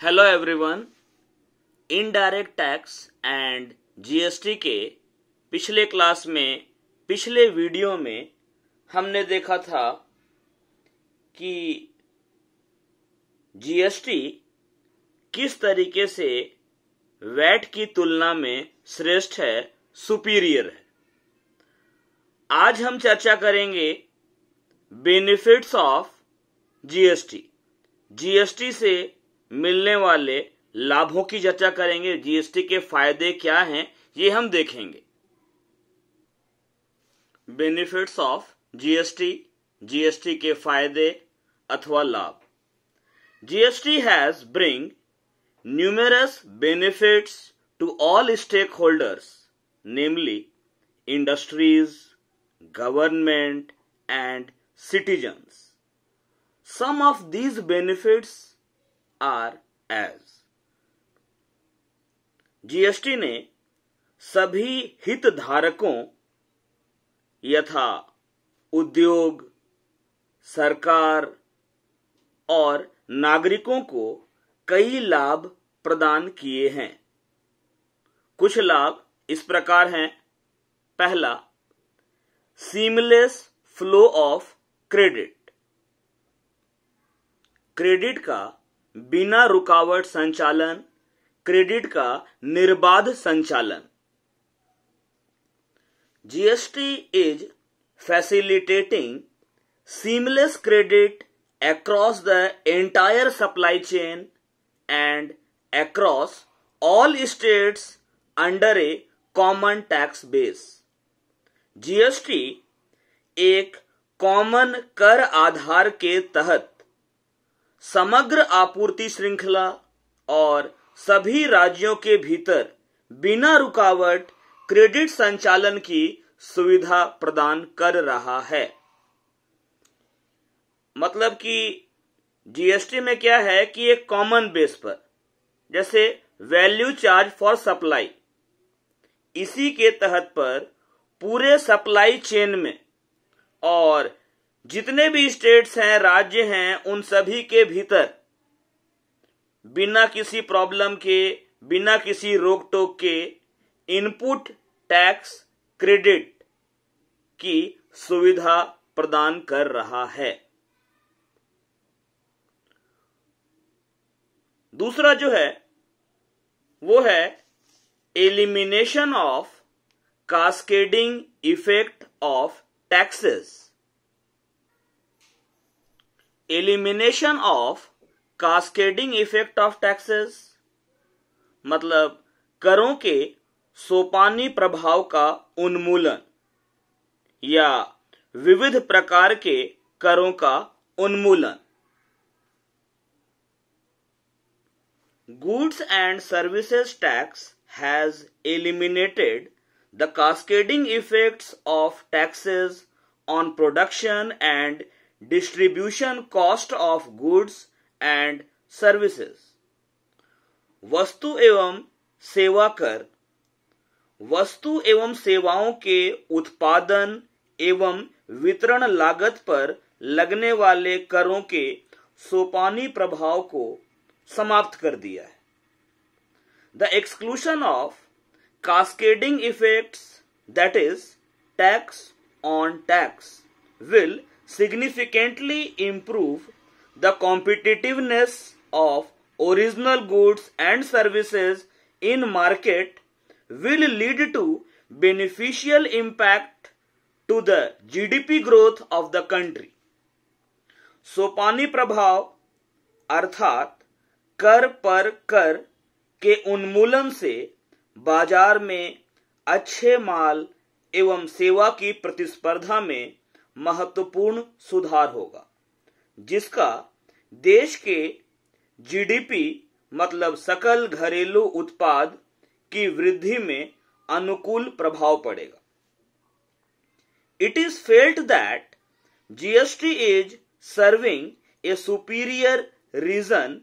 Hello everyone. Indirect tax and GST के पिछले class में पिछले वीडियो में हमने देखा था कि जीएसटी किस तरीके से वैट की तुलना में श्रेष्ठ है, सुपीरियर है। आज हम चर्चा करेंगे बेनिफिट्स ऑफ जीएसटी। जीएसटी से मिलने वाले लाभों की चर्चा करेंगे। जीएसटी के फायदे क्या हैं ये हम देखेंगे। बेनिफिट्स ऑफ जीएसटी, जीएसटी के फायदे अथवा लाभ। GST has bring numerous benefits to all stake holders, namely industries, government and citizens. Some of these benefits are as GST ने सभी हितधारकों यथा उद्योग, सरकार और नागरिकों को कई लाभ प्रदान किए हैं। कुछ लाभ इस प्रकार हैं। पहला, seamless flow of credit. Credit का बिना रुकावट संचालन, क्रेडिट का निर्बाध संचालन। GST is facilitating seamless credit across the entire supply chain and across all states under a common tax base. GST एक कॉमन कर आधार के तहत समग्र आपूर्ति श्रृंखला और सभी राज्यों के भीतर बिना रुकावट क्रेडिट संचालन की सुविधा प्रदान कर रहा है। मतलब कि जीएसटी में क्या है कि एक कॉमन बेस पर, जैसे वैल्यू चार्ज फॉर सप्लाई, इसी के तहत पर पूरे सप्लाई चेन में और जितने भी स्टेट्स हैं, राज्य हैं, उन सभी के भीतर बिना किसी प्रॉब्लम के, बिना किसी रोक टोक के इनपुट टैक्स क्रेडिट की सुविधा प्रदान कर रहा है। दूसरा जो है वो है elimination of cascading effect of taxes. Elimination of cascading effect of taxes मतलब करों के सोपानी प्रभाव का उन्मूलन या विविध प्रकार के करों का उन्मूलन। Goods and Services Tax has eliminated the cascading effects of taxes on production and distribution cost of goods and services. वस्तु एवं सेवा कर वस्तु एवं सेवाओं के उत्पादन एवं वितरण लागत पर लगने वाले करों के सोपानी प्रभाव को समाप्त कर दिया है। The exclusion of cascading effects, that is tax on tax, will significantly improve the competitiveness of original goods and services in market, will lead to beneficial impact to the GDP growth of the country. सोपानी प्रभाव अर्थात कर पर कर के उन्मूलन से बाजार में अच्छे माल एवं सेवा की प्रतिस्पर्धा में महत्वपूर्ण सुधार होगा, जिसका देश के जीडीपी मतलब सकल घरेलू उत्पाद की वृद्धि में अनुकूल प्रभाव पड़ेगा। It is felt that GST is serving a superior reason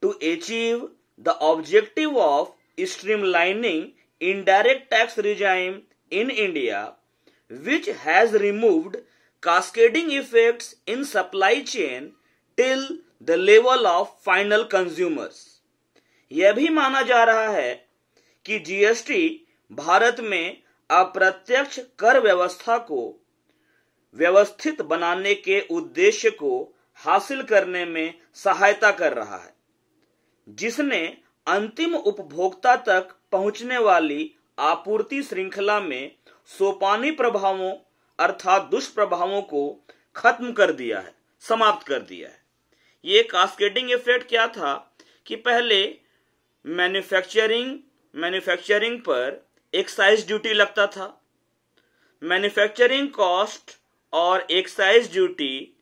to achieve the objective of streamlining indirect tax regime in India, which has removed cascading effects in supply chain till the level of final consumers. यह भी माना जा रहा है कि GST Bharat में अप्रत्यक्ष कर व्यवस्था को व्यवस्थित बनाने के उद्देश्य को हासिल करने में सहायता कर रहा है, जिसने अंतिम उपभोक्ता तक पहुंचने वाली आपूर्ति श्रृंखला में सोपानी प्रभावों अर्थात दुष्प्रभावों को खत्म कर दिया है, समाप्त कर दिया है। ये कास्केडिंग इफेक्ट क्या था कि पहले मैन्युफैक्चरिंग पर एक्साइज ड्यूटी लगता था। मैन्युफैक्चरिंग कॉस्ट और एक्साइज ड्यूटी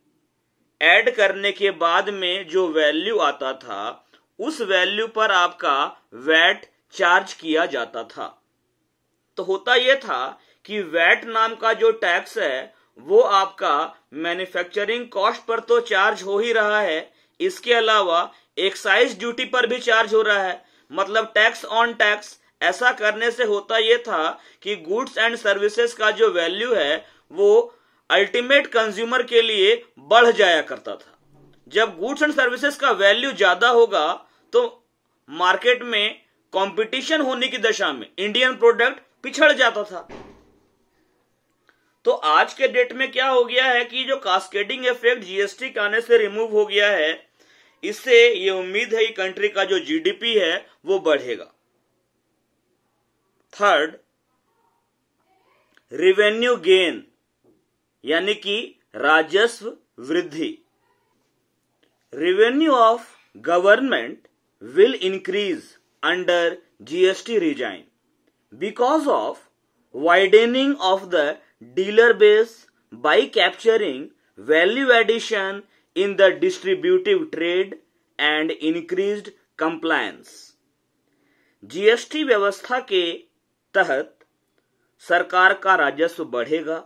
ऐड करने के बाद में जो वैल्यू आता था, उस वैल्यू पर आपका वैट चार्ज किया जाता था। तो होता यह था कि वैट नाम का जो टैक्स है वो आपका मैन्युफैक्चरिंग कॉस्ट पर तो चार्ज हो ही रहा है, इसके अलावा एक्साइज ड्यूटी पर भी चार्ज हो रहा है, मतलब टैक्स ऑन टैक्स। ऐसा करने से होता यह था कि गुड्स एंड सर्विसेज का जो वैल्यू है वो अल्टीमेट कंज्यूमर के लिए बढ़ जाया करता था। जब गुड्स एंड सर्विसेज का वैल्यू ज्यादा होगा तो मार्केट में कंपटीशन होने की दशा में इंडियन प्रोडक्ट पिछड़ जाता था। तो आज के डेट में क्या हो गया है कि जो कास्केडिंग इफेक्ट जीएसटी के आने से रिमूव हो गया है, इससे ये उम्मीद है कि कंट्री का जो जीडीपी है वो बढ़ेगा। थर्ड, रेवेन्यू गेन यानी कि राजस्व वृद्धि। Revenue of government will increase under GST regime because of widening of the dealer base by capturing value addition in the distributive trade and increased compliance। GST व्यवस्था के तहत सरकार का राजस्व बढ़ेगा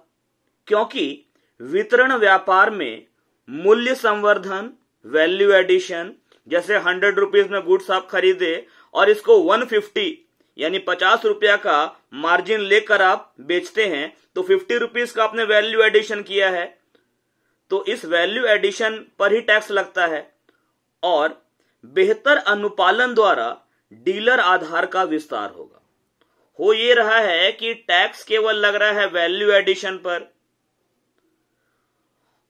क्योंकि वितरण व्यापार में मूल्य संवर्धन, वैल्यू एडिशन, जैसे 100 रुपीज में गुड्स आप खरीदे और इसको 150 यानी 50 रुपया का मार्जिन लेकर आप बेचते हैं, तो 50 रुपीज का आपने वैल्यू एडिशन किया है, तो इस वैल्यू एडिशन पर ही टैक्स लगता है। और बेहतर अनुपालन द्वारा डीलर आधार का विस्तार होगा। हो ये रहा है कि टैक्स केवल लग रहा है वैल्यू एडिशन पर,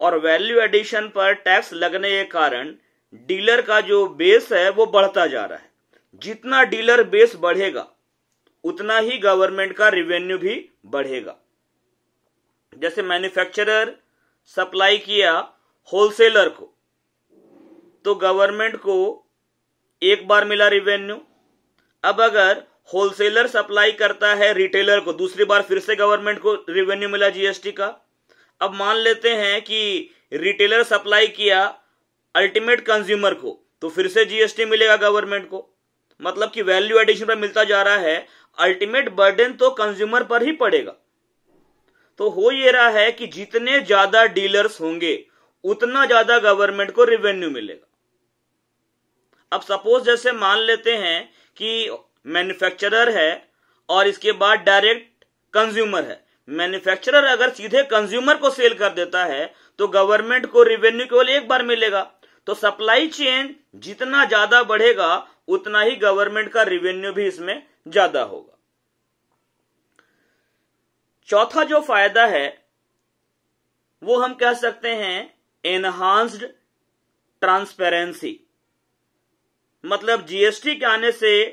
और वैल्यू एडिशन पर टैक्स लगने के कारण डीलर का जो बेस है वो बढ़ता जा रहा है। जितना डीलर बेस बढ़ेगा उतना ही गवर्नमेंट का रेवेन्यू भी बढ़ेगा। जैसे मैन्युफैक्चरर सप्लाई किया होलसेलर को, तो गवर्नमेंट को एक बार मिला रेवेन्यू। अब अगर होलसेलर सप्लाई करता है रिटेलर को, दूसरी बार फिर से गवर्नमेंट को रेवेन्यू मिला जीएसटी का। अब मान लेते हैं कि रिटेलर सप्लाई किया अल्टीमेट कंज्यूमर को, तो फिर से जीएसटी मिलेगा गवर्नमेंट को। मतलब कि वैल्यू एडिशन पर मिलता जा रहा है, अल्टीमेट बर्डन तो कंज्यूमर पर ही पड़ेगा। तो हो ये रहा है कि जितने ज्यादा डीलर्स होंगे उतना ज्यादा गवर्नमेंट को रेवेन्यू मिलेगा। अब सपोज जैसे मान लेते हैं कि मैन्युफैक्चरर है और इसके बाद डायरेक्ट कंज्यूमर है। मैन्युफैक्चरर अगर सीधे कंज्यूमर को सेल कर देता है तो गवर्नमेंट को रेवेन्यू केवल एक बार मिलेगा। तो सप्लाई चेन जितना ज्यादा बढ़ेगा उतना ही गवर्नमेंट का रेवेन्यू भी इसमें ज्यादा होगा। चौथा जो फायदा है वो हम कह सकते हैं एनहांस्ड ट्रांसपेरेंसी। मतलब जीएसटी के आने से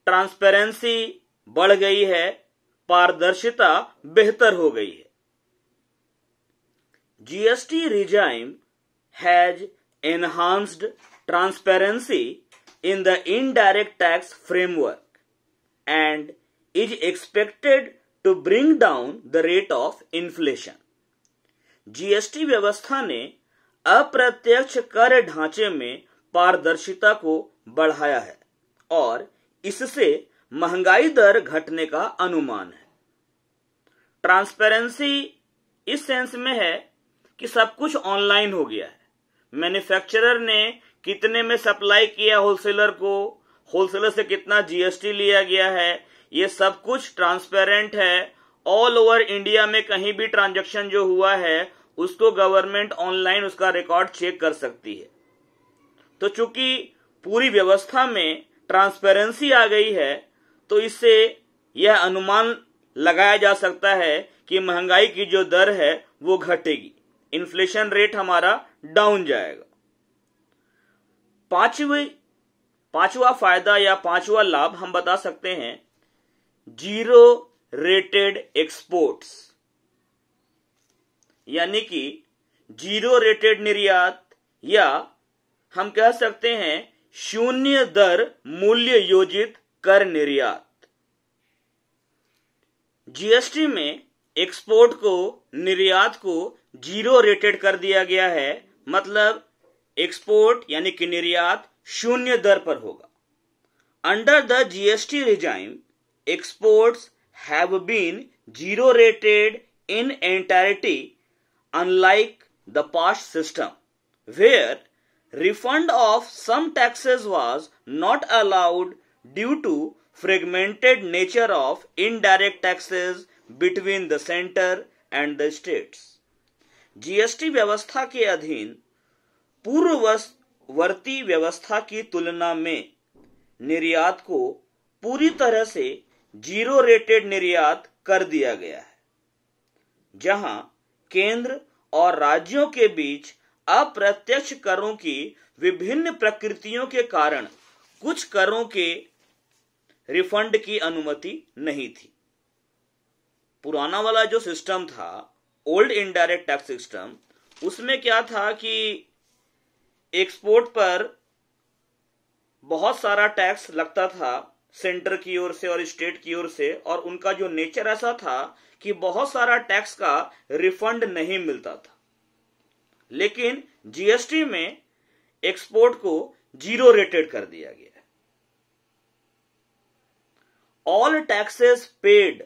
ट्रांसपेरेंसी बढ़ गई है, पारदर्शिता बेहतर हो गई है। GST regime has enhanced transparency in the indirect tax framework and is expected to bring down the rate of inflation। GST व्यवस्था ने अप्रत्यक्ष कर ढांचे में पारदर्शिता को बढ़ाया है और इससे महंगाई दर घटने का अनुमान है। ट्रांसपेरेंसी इस सेंस में है कि सब कुछ ऑनलाइन हो गया है। मैन्युफैक्चरर ने कितने में सप्लाई किया होलसेलर को, होलसेलर से कितना जीएसटी लिया गया है, ये सब कुछ ट्रांसपेरेंट है। ऑल ओवर इंडिया में कहीं भी ट्रांजैक्शन जो हुआ है उसको गवर्नमेंट ऑनलाइन उसका रिकॉर्ड चेक कर सकती है। तो चूंकि पूरी व्यवस्था में ट्रांसपेरेंसी आ गई है तो इससे यह अनुमान लगाया जा सकता है कि महंगाई की जो दर है वो घटेगी, इन्फ्लेशन रेट हमारा डाउन जाएगा। पांचवा फायदा या पांचवा लाभ हम बता सकते हैं जीरो रेटेड एक्सपोर्ट्स, यानी कि जीरो रेटेड निर्यात या हम कह सकते हैं शून्य दर मूल्य योजित कर निर्यात। जीएसटी में एक्सपोर्ट को, निर्यात को जीरो रेटेड कर दिया गया है, मतलब एक्सपोर्ट यानी कि निर्यात शून्य दर पर होगा। Under the GST regime exports have been zero rated in entirety unlike the past system where refund of some taxes was not allowed due to fragmented nature of indirect taxes between the center and the states। GST व्यवस्था के अधीन पूर्ववर्ती व्यवस्था की तुलना में निर्यात को पूरी तरह से जीरो रेटेड निर्यात कर दिया गया है, जहां केंद्र और राज्यों के बीच अप्रत्यक्ष करों की विभिन्न प्रकृतियों के कारण कुछ करों के रिफंड की अनुमति नहीं थी। पुराना वाला जो सिस्टम था, ओल्ड इनडायरेक्ट टैक्स सिस्टम, उसमें क्या था कि एक्सपोर्ट पर बहुत सारा टैक्स लगता था सेंटर की ओर से और स्टेट की ओर से, और उनका जो नेचर ऐसा था कि बहुत सारा टैक्स का रिफंड नहीं मिलता था। लेकिन जीएसटी में एक्सपोर्ट को जीरो रेटेड कर दिया गया है। All taxes paid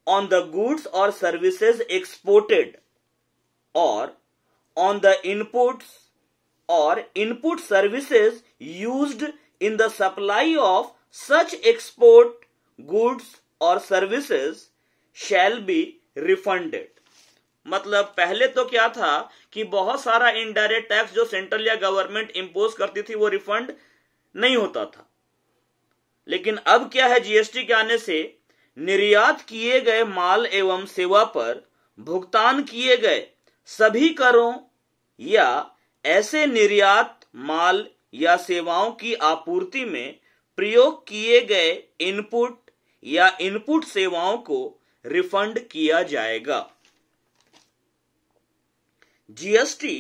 on the goods और सर्विसेज एक्सपोर्टेड और ऑन द इनपुट्स और input services used in the supply of such export goods और सर्विसेज शैल बी रिफंडेड। मतलब पहले तो क्या था कि बहुत सारा इनडायरेक्ट टैक्स जो सेंट्रल या गवर्नमेंट इंपोज करती थी वो रिफंड नहीं होता था, लेकिन अब क्या है, जीएसटी के आने से निर्यात किए गए माल एवं सेवा पर भुगतान किए गए सभी करों या ऐसे निर्यात माल या सेवाओं की आपूर्ति में प्रयोग किए गए इनपुट या इनपुट सेवाओं को रिफंड किया जाएगा। GST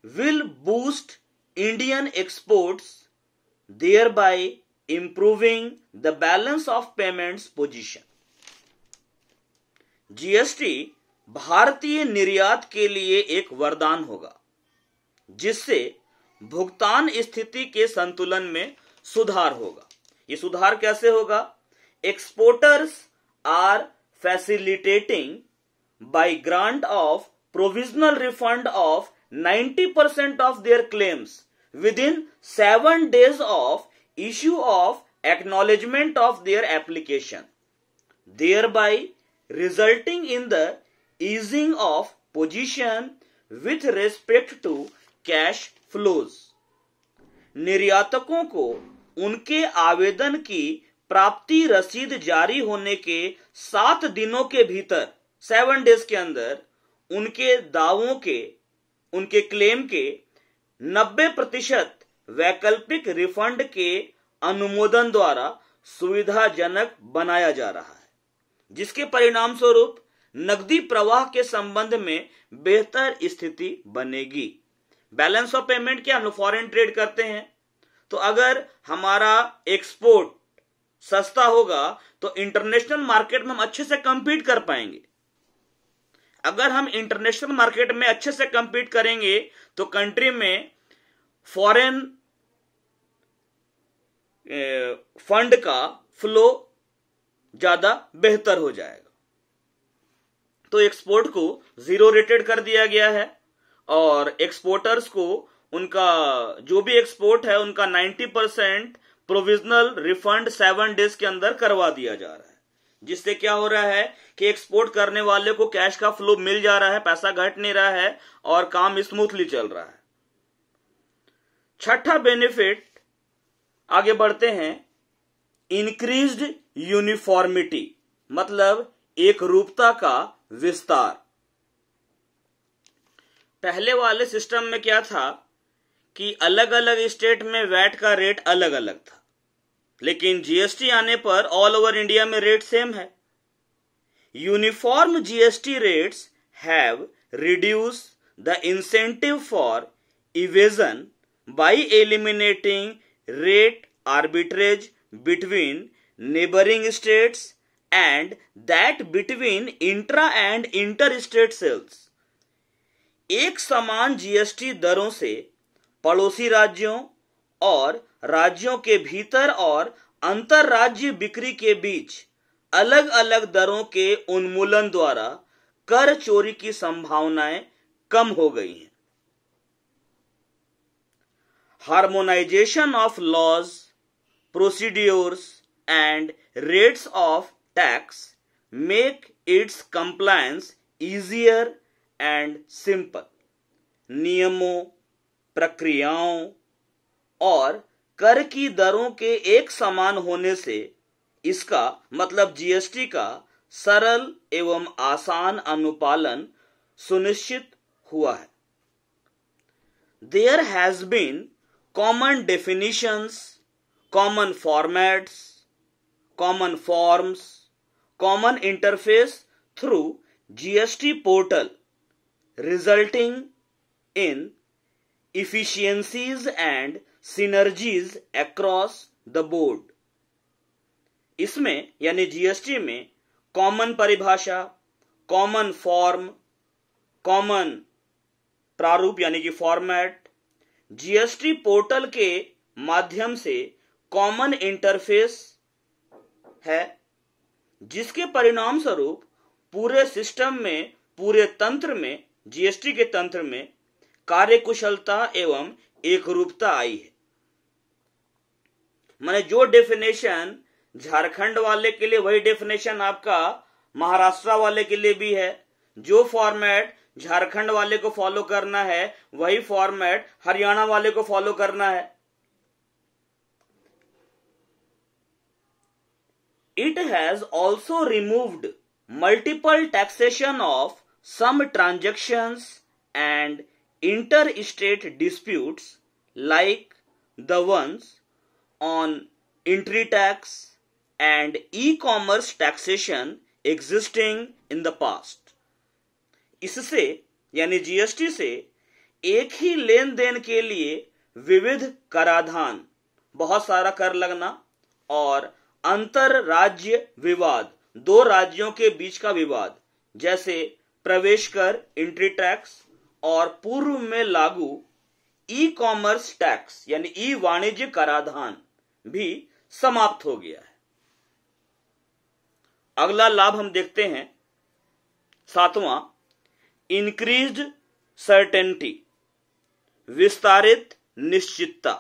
will boost Indian exports, thereby improving the balance of payments position। GST भारतीय निर्यात के लिए एक वरदान होगा, जिससे भुगतान स्थिति के संतुलन में सुधार होगा। ये सुधार कैसे होगा? Exporters are facilitating by grant of provisional refund of 90% of their claims within 7 days of issue of acknowledgement of their application, thereby resulting in the easing of position with respect to cash flows। निर्यातकों को उनके आवेदन की प्राप्ति रसीद जारी होने के 7 दिनों के भीतर, 7 डेज के अंदर उनके दावों के, उनके क्लेम के 90% वैकल्पिक रिफंड के अनुमोदन द्वारा सुविधाजनक बनाया जा रहा है, जिसके परिणाम स्वरूप नकदी प्रवाह के संबंध में बेहतर स्थिति बनेगी। बैलेंस ऑफ पेमेंट क्या, हम लोग फॉरेन ट्रेड करते हैं, तो अगर हमारा एक्सपोर्ट सस्ता होगा तो इंटरनेशनल मार्केट में हम अच्छे से कंपीट कर पाएंगे। अगर हम इंटरनेशनल मार्केट में अच्छे से कंपीट करेंगे तो कंट्री में फॉरेन फंड का फ्लो ज्यादा बेहतर हो जाएगा। तो एक्सपोर्ट को जीरो रेटेड कर दिया गया है और एक्सपोर्टर्स को उनका जो भी एक्सपोर्ट है उनका 90% प्रोविजनल रिफंड 7 डेज के अंदर करवा दिया जा रहा है, जिससे क्या हो रहा है कि एक्सपोर्ट करने वाले को कैश का फ्लो मिल जा रहा है, पैसा घट नहीं रहा है और काम स्मूथली चल रहा है। छठा बेनिफिट आगे बढ़ते हैं। इंक्रीज्ड यूनिफॉर्मिटी मतलब एक रूपता का विस्तार। पहले वाले सिस्टम में क्या था कि अलग अलग स्टेट में वैट का रेट अलग अलग था, लेकिन जीएसटी आने पर ऑल ओवर इंडिया में रेट सेम है। Uniform GST rates have reduce the incentive for evasion bye eliminating rate arbitrage between neighbouring states and that between intra and inter-state sales। एक समान जीएसटी दरों से पड़ोसी राज्यों और राज्यों के भीतर और अंतरराज्य बिक्री के बीच अलग अलग दरों के उन्मूलन द्वारा कर चोरी की संभावनाएं कम हो गई हैं। Harmonisation of laws, procedures and rates of tax make its compliance easier and simple। नियमों, प्रक्रियाओं और कर की दरों के एक समान होने से इसका मतलब जीएसटी का सरल एवं आसान अनुपालन सुनिश्चित हुआ है। There has been common definitions, common formats, common forms, common interface through GST portal, resulting in efficiencies and synergies across the board। इसमें यानी जीएसटी में कॉमन परिभाषा, कॉमन फॉर्म, कॉमन प्रारूप यानी कि फॉर्मेट, जीएसटी पोर्टल के माध्यम से कॉमन इंटरफेस है, जिसके परिणाम स्वरूप पूरे सिस्टम में, पूरे तंत्र में, जीएसटी के तंत्र में कार्यकुशलता एवं एकरूपता आई है। माने जो डेफिनेशन झारखंड वाले के लिए वही डेफिनेशन आपका महाराष्ट्र वाले के लिए भी है। जो फॉर्मेट झारखंड वाले को फॉलो करना है वही फॉर्मेट हरियाणा वाले को फॉलो करना है। It has also removed multiple taxation of some transactions and inter-state disputes like the ones on entry tax and e-commerce taxation existing in the past। इससे यानी जीएसटी से एक ही लेन देन के लिए विविध कराधान, बहुत सारा कर लगना और अंतर राज्य विवाद, दो राज्यों के बीच का विवाद जैसे प्रवेश कर एंट्री टैक्स और पूर्व में लागू ई कॉमर्स टैक्स यानी ई वाणिज्य कराधान भी समाप्त हो गया है। अगला लाभ हम देखते हैं 7वां, इंक्रीज्ड सर्टेनिटी, विस्तारित निश्चितता।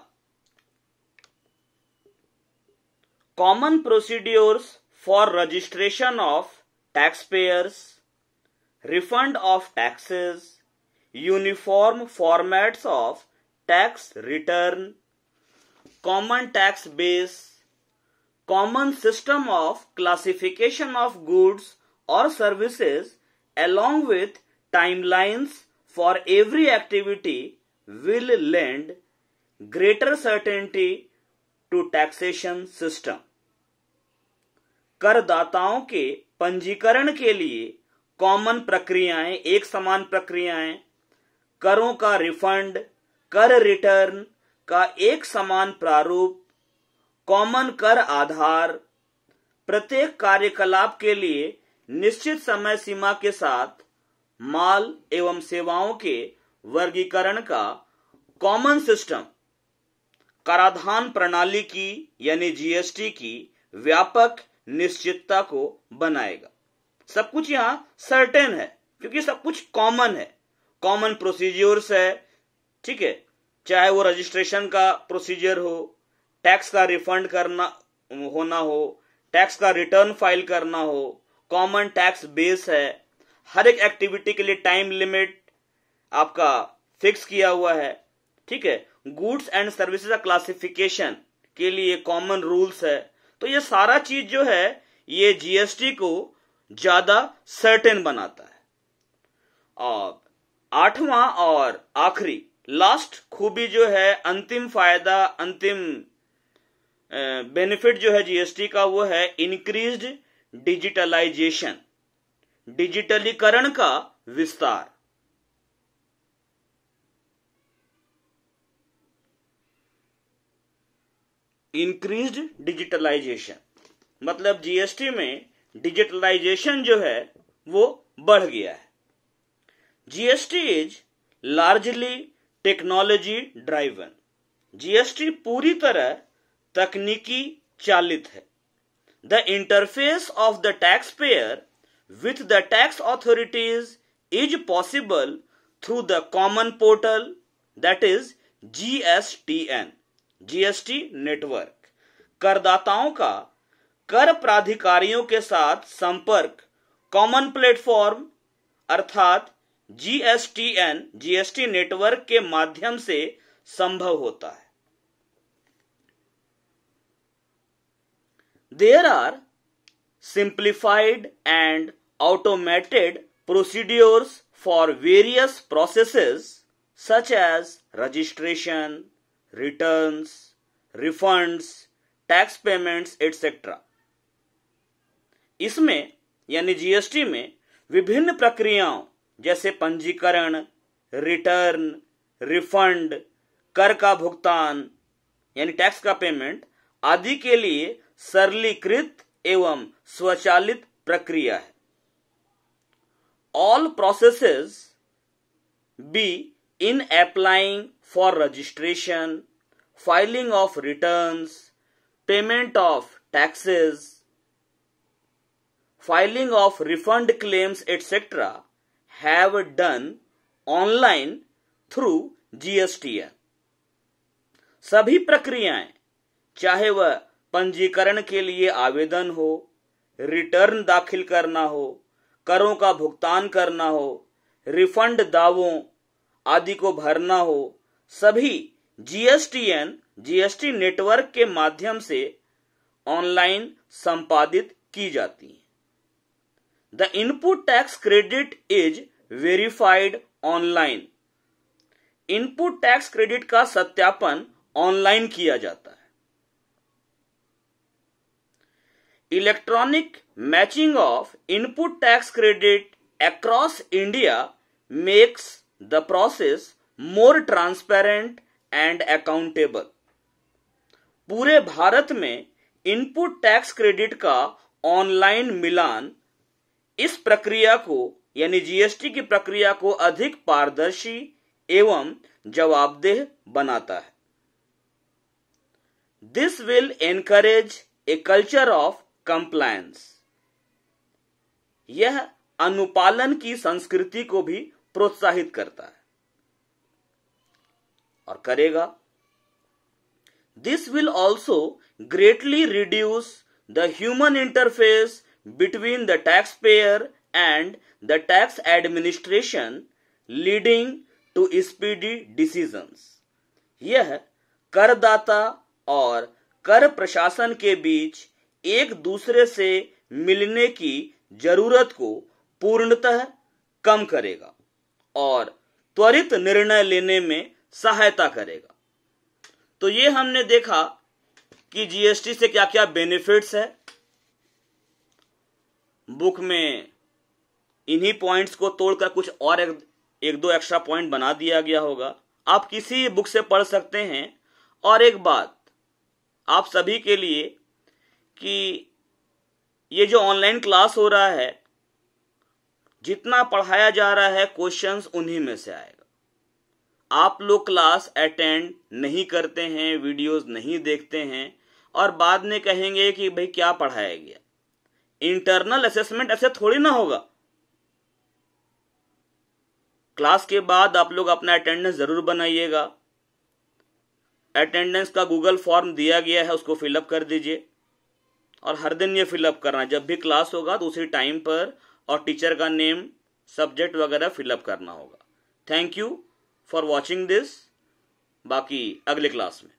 Common procedures for registration of taxpayers, refund of taxes, uniform formats of tax return, common tax base, common system of classification of goods or services along with timelines for every activity will lend greater certainty to taxation system। करदाताओं के पंजीकरण के लिए common प्रक्रियाएं, एक समान प्रक्रियाएं, करों का रिफंड, कर रिटर्न का एक समान प्रारूप, कॉमन कर आधार, प्रत्येक कार्यकलाप के लिए निश्चित समय सीमा के साथ माल एवं सेवाओं के वर्गीकरण का कॉमन सिस्टम कराधान प्रणाली की यानी जीएसटी की व्यापक निश्चितता को बनाएगा। सब कुछ यहां सर्टेन है क्योंकि सब कुछ कॉमन है, कॉमन प्रोसीजर्स है, ठीक है, चाहे वो रजिस्ट्रेशन का प्रोसीजर हो, टैक्स का रिफंड करना होना हो, टैक्स का रिटर्न फाइल करना हो, कॉमन टैक्स बेस है, हर एक एक्टिविटी के लिए टाइम लिमिट आपका फिक्स किया हुआ है, ठीक है, गुड्स एंड सर्विसेज का क्लासिफिकेशन के लिए कॉमन रूल्स है। तो ये सारा चीज जो है ये जीएसटी को ज्यादा सर्टेन बनाता है। और आठवां और आखिरी लास्ट खूबी जो है, अंतिम फायदा, अंतिम बेनिफिट जो है जीएसटी का, वो है इंक्रीज्ड डिजिटलाइजेशन, डिजिटलीकरण का विस्तार। इंक्रीज्ड डिजिटलाइजेशन मतलब जीएसटी में डिजिटलाइजेशन जो है वो बढ़ गया है। GST is largely technology driven. GST पूरी तरह तकनीकी चालित है। The interface of the tax payer with the tax authorities is possible through the common portal that is GSTN, GST network. करदाताओं का कर प्राधिकारियों के साथ संपर्क कॉमन प्लेटफॉर्म अर्थात जीएसटीएन, जीएसटी नेटवर्क के माध्यम से संभव होता है। There are simplified and automated procedures for various processes such as registration, returns, refunds, tax payments, etc. इसमें यानी जीएसटी में विभिन्न प्रक्रियाओं जैसे पंजीकरण, रिटर्न, रिफंड, कर का भुगतान यानी टैक्स का पेमेंट आदि के लिए सरलीकृत एवं स्वचालित प्रक्रिया है। All processes be in applying for registration, filing of returns, payment of taxes, filing of refund claims, etc. have done online through GSTN। सभी प्रक्रियाएं, चाहे वह पंजीकरण के लिए आवेदन हो, रिटर्न दाखिल करना हो, करों का भुगतान करना हो, रिफंड दावों आदि को भरना हो, सभी जीएसटीएन, जीएसटी नेटवर्क के माध्यम से ऑनलाइन संपादित की जाती है। The input tax credit is verified online. Input tax credit का सत्यापन ऑनलाइन किया जाता है। Electronic matching of input tax credit across India makes the process more transparent and accountable. पूरे भारत में इनपुट टैक्स क्रेडिट का ऑनलाइन मिलान इस प्रक्रिया को यानी जीएसटी की प्रक्रिया को अधिक पारदर्शी एवं जवाबदेह बनाता है। This will encourage a culture of compliance. यह अनुपालन की संस्कृति को भी प्रोत्साहित करता है और करेगा। This will also greatly reduce the human interface between the taxpayer and the tax administration, leading to speedy decisions। यह करदाता और कर प्रशासन के बीच एक दूसरे से मिलने की जरूरत को पूर्णतः कम करेगा और त्वरित निर्णय लेने में सहायता करेगा। तो ये हमने देखा कि जीएसटी से क्या क्या बेनिफिट्स है। बुक में इन्हीं पॉइंट्स को तोड़कर कुछ और एक दो एक्स्ट्रा पॉइंट बना दिया गया होगा, आप किसी बुक से पढ़ सकते हैं। और एक बात आप सभी के लिए कि ये जो ऑनलाइन क्लास हो रहा है, जितना पढ़ाया जा रहा है क्वेश्चंस उन्हीं में से आएगा। आप लोग क्लास अटेंड नहीं करते हैं, वीडियोस नहीं देखते हैं और बाद में कहेंगे कि भाई क्या पढ़ाया गया। इंटरनल असेसमेंट ऐसे थोड़ी ना होगा। क्लास के बाद आप लोग अपना अटेंडेंस जरूर बनाइएगा। अटेंडेंस का गूगल फॉर्म दिया गया है, उसको फिलअप कर दीजिए और हर दिन ये फिलअप करना। जब भी क्लास होगा तो उसी टाइम पर और टीचर का नेम, सब्जेक्ट वगैरह फिलअप करना होगा। Thank you for watching this. बाकी अगले क्लास में